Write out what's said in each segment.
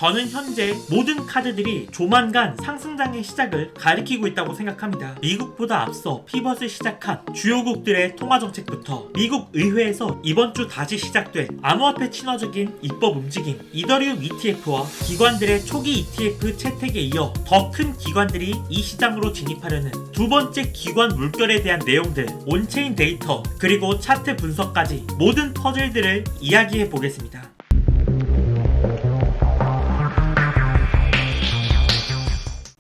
저는 현재 모든 카드들이 조만간 상승장의 시작을 가리키고 있다고 생각합니다. 미국보다 앞서 피벗을 시작한 주요국들의 통화정책부터 미국 의회에서 이번 주 다시 시작된 암호화폐 친화적인 입법 움직임, 이더리움 ETF와 기관들의 초기 ETF 채택에 이어 더 큰 기관들이 이 시장으로 진입하려는 두 번째 기관 물결에 대한 내용들, 온체인 데이터, 그리고 차트 분석까지 모든 퍼즐들을 이야기해 보겠습니다.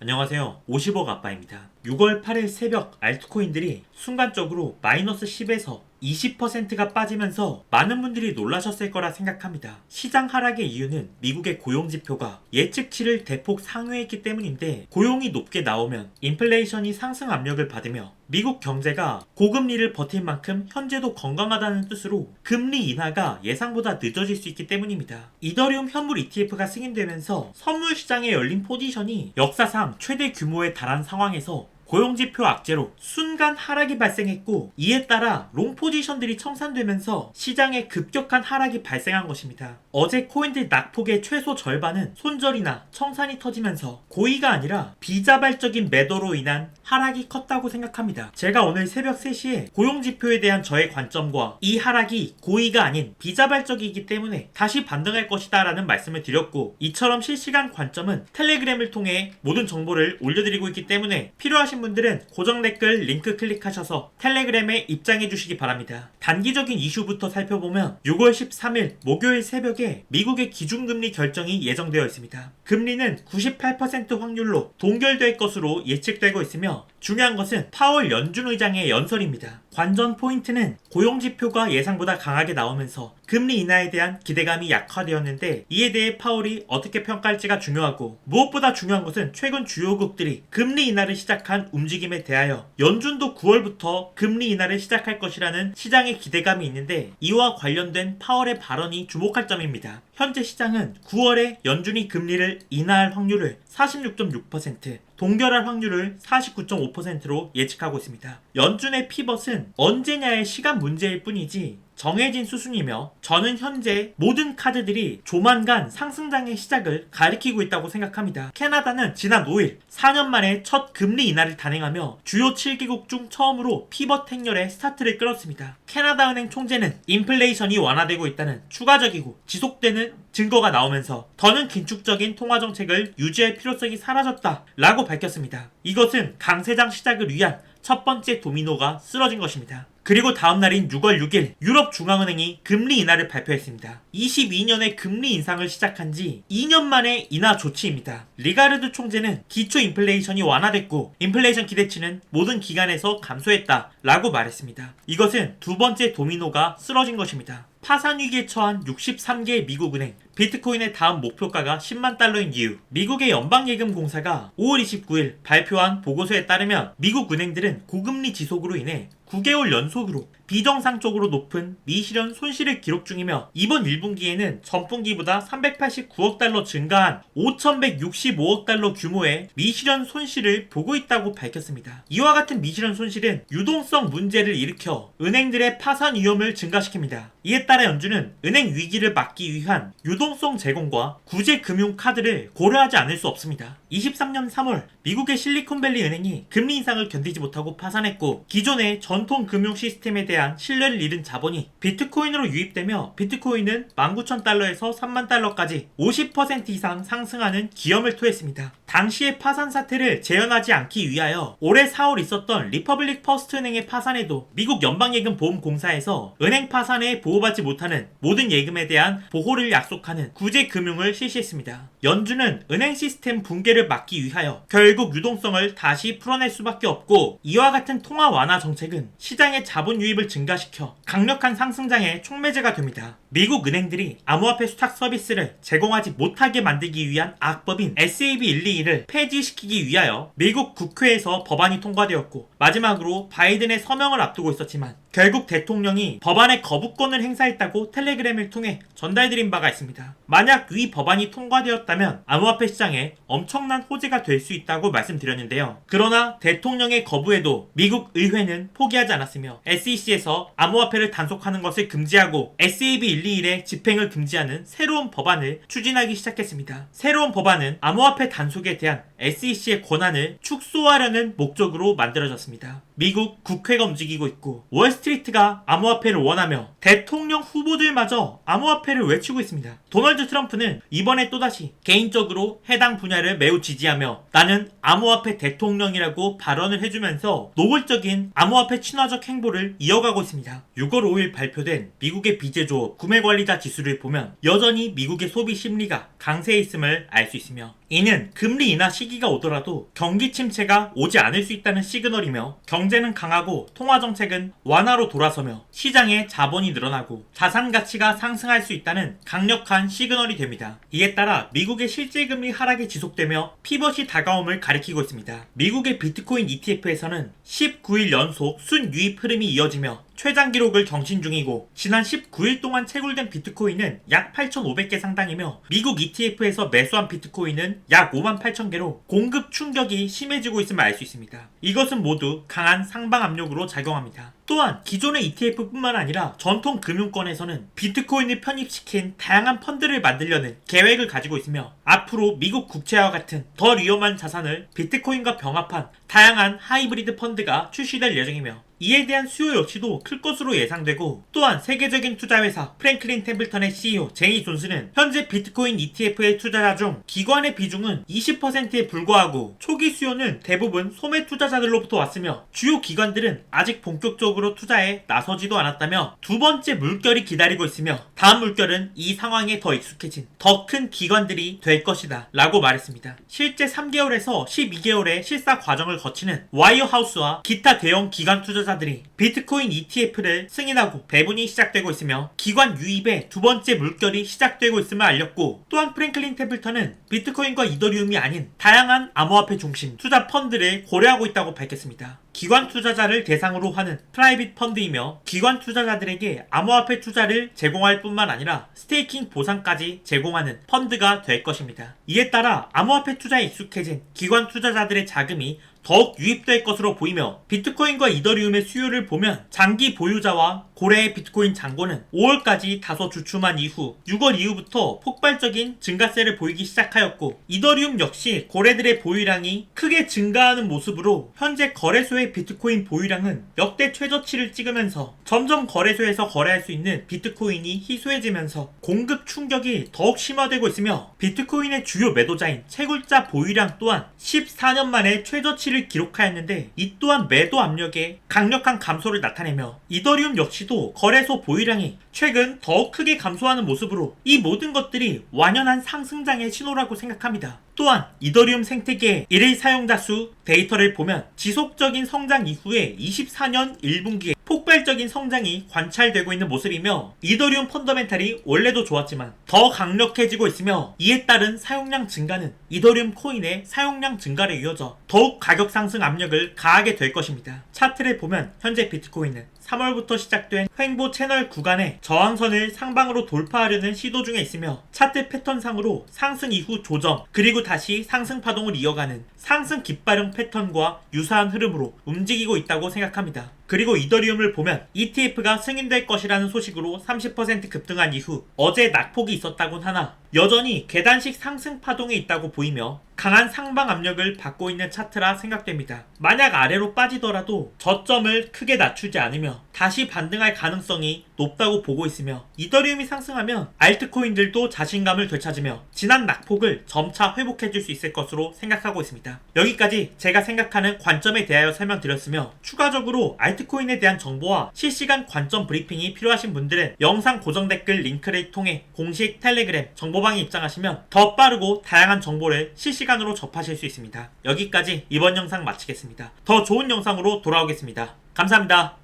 안녕하세요. 50억 아빠입니다. 6월 8일 새벽 알트코인들이 순간적으로 마이너스 10에서 20%가 빠지면서 많은 분들이 놀라셨을 거라 생각합니다. 시장 하락의 이유는 미국의 고용지표가 예측치를 대폭 상회했기 때문인데, 고용이 높게 나오면 인플레이션이 상승 압력을 받으며 미국 경제가 고금리를 버틴 만큼 현재도 건강하다는 뜻으로 금리 인하가 예상보다 늦어질 수 있기 때문입니다. 이더리움 현물 ETF가 승인되면서 선물 시장에 열린 포지션이 역사상 최대 규모에 달한 상황에서 고용지표 악재로 순간 하락이 발생했고, 이에 따라 롱 포지션들이 청산되면서 시장에 급격한 하락이 발생한 것입니다. 어제 코인들 낙폭의 최소 절반은 손절이나 청산이 터지면서 고의가 아니라 비자발적인 매도로 인한 하락이 컸다고 생각합니다. 제가 오늘 새벽 3시에 고용지표에 대한 저의 관점과 이 하락이 고의가 아닌 비자발적이기 때문에 다시 반등할 것이다 라는 말씀을 드렸고, 이처럼 실시간 관점은 텔레그램을 통해 모든 정보를 올려드리고 있기 때문에 필요하신 분들은 고정 댓글 링크 클릭하셔서 텔레그램에 입장해 주시기 바랍니다. 단기적인 이슈부터 살펴보면 6월 13일 목요일 새벽에 미국의 기준금리 결정이 예정되어 있습니다. 금리는 98% 확률로 동결될 것으로 예측되고 있으며, 중요한 것은 파월 연준 의장의 연설입니다. 관전 포인트는 고용지표가 예상보다 강하게 나오면서 금리 인하에 대한 기대감이 약화되었는데, 이에 대해 파월이 어떻게 평가할지가 중요하고, 무엇보다 중요한 것은 최근 주요국들이 금리 인하를 시작한 움직임에 대하여 연준도 9월부터 금리 인하를 시작할 것이라는 시장의 기대감이 있는데, 이와 관련된 파월의 발언이 주목할 점입니다. 현재 시장은 9월에 연준이 금리를 인하할 확률을 46.6%, 동결할 확률을 49.5%로 예측하고 있습니다. 연준의 피벗은 언제냐의 시간 문제일 뿐이지 정해진 수순이며, 저는 현재 모든 카드들이 조만간 상승장의 시작을 가리키고 있다고 생각합니다. 캐나다는 지난 5일 4년 만에 첫 금리 인하를 단행하며 주요 7개국 중 처음으로 피벗 행렬의 스타트를 끌었습니다. 캐나다 은행 총재는 인플레이션이 완화되고 있다는 추가적이고 지속되는 증거가 나오면서 더는 긴축적인 통화정책을 유지할 필요성이 사라졌다 라고 밝혔습니다. 이것은 강세장 시작을 위한 첫 번째 도미노가 쓰러진 것입니다. 그리고 다음날인 6월 6일 유럽 중앙은행이 금리 인하를 발표했습니다. 22년의 금리 인상을 시작한 지 2년 만의 인하 조치입니다. 리가르드 총재는 기초 인플레이션이 완화됐고 인플레이션 기대치는 모든 기관에서 감소했다 라고 말했습니다. 이것은 두 번째 도미노가 쓰러진 것입니다. 파산 위기에 처한 63개의 미국 은행, 비트코인의 다음 목표가가 10만 달러인 이유. 미국의 연방예금공사가 5월 29일 발표한 보고서에 따르면 미국 은행들은 고금리 지속으로 인해 9개월 연속으로 비정상적으로 높은 미실현 손실을 기록 중이며, 이번 1분기에는 전분기보다 389억 달러 증가한 5,165억 달러 규모의 미실현 손실을 보고 있다고 밝혔습니다. 이와 같은 미실현 손실은 유동성 문제를 일으켜 은행들의 파산 위험을 증가시킵니다. 이에 따라 연준은 은행 위기를 막기 위한 유동성 제공과 구제 금융 카드를 고려하지 않을 수 없습니다. 23년 3월 미국의 실리콘밸리 은행이 금리 인상을 견디지 못하고 파산했고, 기존의 전통 금융 시스템에 대한 신뢰를 잃은 자본이 비트코인으로 유입되며 비트코인은 19,000달러에서 3만 달러까지 50% 이상 상승하는 기염을 토했습니다. 당시의 파산 사태를 재현하지 않기 위하여 올해 4월 있었던 리퍼블릭 퍼스트 은행의 파산에도 미국 연방예금보험공사에서 은행 파산에 보호받지 못하는 모든 예금에 대한 보호를 약속하는 구제 금융을 실시했습니다. 연준은 은행 시스템 붕괴를 막기 위하여 결국 유동성을 다시 풀어낼 수밖에 없고, 이와 같은 통화 완화 정책은 시장의 자본 유입을 증가시켜 강력한 상승장의 촉매제가 됩니다. 미국 은행들이 암호화폐 수탁 서비스를 제공하지 못하게 만들기 위한 악법인 SAB 122를 폐지시키기 위하여 미국 국회에서 법안이 통과되었고, 마지막으로 바이든의 서명을 앞두고 있었지만 결국 대통령이 법안의 거부권을 행사했다고 텔레그램을 통해 전달드린 바가 있습니다. 만약 위 법안이 통과되었다면 암호화폐 시장에 엄청난 호재가 될 수 있다고 말씀드렸는데요. 그러나 대통령의 거부에도 미국 의회는 포기하지 않았으며 SEC에서 암호화폐를 단속하는 것을 금지하고 SAB 121의 집행을 금지하는 새로운 법안을 추진하기 시작했습니다. 새로운 법안은 암호화폐 단속에 대한 SEC의 권한을 축소하려는 목적으로 만들어졌습니다. 미국 국회가 움직이고 있고 월스트리트가 암호화폐를 원하며 대통령 후보들마저 암호화폐를 외치고 있습니다. 도널드 트럼프는 이번에 또다시 개인적으로 해당 분야를 매우 지지하며 나는 암호화폐 대통령이라고 발언을 해주면서 노골적인 암호화폐 친화적 행보를 이어가고 있습니다. 6월 5일 발표된 미국의 비제조업 구매관리자 지수를 보면 여전히 미국의 소비 심리가 강세에 있음을 알 수 있으며 이는 금리 인하 시기가 오더라도 경기 침체가 오지 않을 수 있다는 시그널이며 경제는 강하고 통화정책은 완화로 돌아서며 시장에 자본이 늘어나고 자산 가치가 상승할 수 있다는 강력한 시그널이 됩니다. 이에 따라 미국의 실질금리 하락이 지속되며 피벗이 다가옴을 가리키고 있습니다. 미국의 비트코인 ETF에서는 19일 연속 순유입 흐름이 이어지며 최장 기록을 경신 중이고 지난 19일 동안 채굴된 비트코인은 약 8,500개 상당이며 미국 ETF에서 매수한 비트코인은 약 58,000개로 공급 충격이 심해지고 있음을 알 수 있습니다. 이것은 모두 강한 상방 압력으로 작용합니다. 또한 기존의 ETF뿐만 아니라 전통 금융권에서는 비트코인을 편입시킨 다양한 펀드를 만들려는 계획을 가지고 있으며 앞으로 미국 국채와 같은 더 위험한 자산을 비트코인과 병합한 다양한 하이브리드 펀드가 출시될 예정이며 이에 대한 수요 역시도 클 것으로 예상되고 또한 세계적인 투자회사 프랭클린 템플턴의 CEO 제이 존스는 현재 비트코인 ETF의 투자자 중 기관의 비중은 20%에 불과하고 초기 수요는 대부분 소매 투자자들로부터 왔으며 주요 기관들은 아직 본격적으로 투자에 나서지도 않았다며 두 번째 물결이 기다리고 있으며 다음 물결은 이 상황에 더 익숙해진 더 큰 기관들이 될 것이다 라고 말했습니다. 실제 3개월에서 12개월의 실사 과정을 거치는 와이어하우스와 기타 대형 기관 투자자들이 비트코인 ETF를 승인하고 배분이 시작되고 있으며 기관 유입의 두 번째 물결이 시작되고 있음을 알렸고 또한 프랭클린 템플턴은 비트코인과 이더리움이 아닌 다양한 암호화폐 중심 투자 펀드를 고려하고 있다고 밝혔습니다. 기관 투자자를 대상으로 하는 프라이빗 펀드이며 기관 투자자들에게 암호화폐 투자를 제공할 뿐만 아니라 스테이킹 보상까지 제공하는 펀드가 될 것입니다. 이에 따라 암호화폐 투자에 익숙해진 기관 투자자들의 자금이 더욱 유입될 것으로 보이며 비트코인과 이더리움의 수요를 보면 장기 보유자와 고래의 비트코인 잔고는 5월까지 다소 주춤한 이후 6월 이후부터 폭발적인 증가세를 보이기 시작하였고 이더리움 역시 고래들의 보유량이 크게 증가하는 모습으로 현재 거래소의 비트코인 보유량은 역대 최저치를 찍으면서 점점 거래소에서 거래할 수 있는 비트코인이 희소해지면서 공급 충격이 더욱 심화되고 있으며 비트코인의 주요 매도자인 채굴자 보유량 또한 14년 만에 최저치를 기록하였는데 이 또한 매도 압력에 강력한 감소를 나타내며 이더리움 역시도 거래소 보유량이 최근 더욱 크게 감소하는 모습으로 이 모든 것들이 완연한 상승장의 신호라고 생각합니다. 또한 이더리움 생태계의 일일 사용자 수 데이터를 보면 지속적인 성장 이후에 24년 1분기에 폭발적인 성장이 관찰되고 있는 모습이며 이더리움 펀더멘탈이 원래도 좋았지만 더 강력해지고 있으며 이에 따른 사용량 증가는 이더리움 코인의 사용량 증가를 이어져 더욱 가격 상승 압력을 가하게 될 것입니다. 차트를 보면 현재 비트코인은 3월부터 시작된 횡보 채널 구간의 저항선을 상방으로 돌파하려는 시도 중에 있으며 차트 패턴상으로 상승 이후 조정 그리고 다시 상승 파동을 이어가는 상승 깃발형 패턴과 유사한 흐름으로 움직이고 있다고 생각합니다. 그리고 이더리움을 보면 ETF가 승인될 것이라는 소식으로 30% 급등한 이후 어제 낙폭이 있었다곤 하나 여전히 계단식 상승 파동에 있다고 보이며 강한 상방 압력을 받고 있는 차트라 생각됩니다. 만약 아래로 빠지더라도 저점을 크게 낮추지 않으며 다시 반등할 가능성이 높다고 보고 있으며 이더리움이 상승하면 알트코인들도 자신감을 되찾으며 지난 낙폭을 점차 회복해줄 수 있을 것으로 생각하고 있습니다. 여기까지 제가 생각하는 관점에 대하여 설명드렸으며 추가적으로 알트코인에 대한 정보와 실시간 관점 브리핑이 필요하신 분들은 영상 고정 댓글 링크를 통해 공식 텔레그램 정보방에 입장하시면 더 빠르고 다양한 정보를 실시간으로 접하실 수 있습니다. 여기까지 이번 영상 마치겠습니다. 더 좋은 영상으로 돌아오겠습니다. 감사합니다.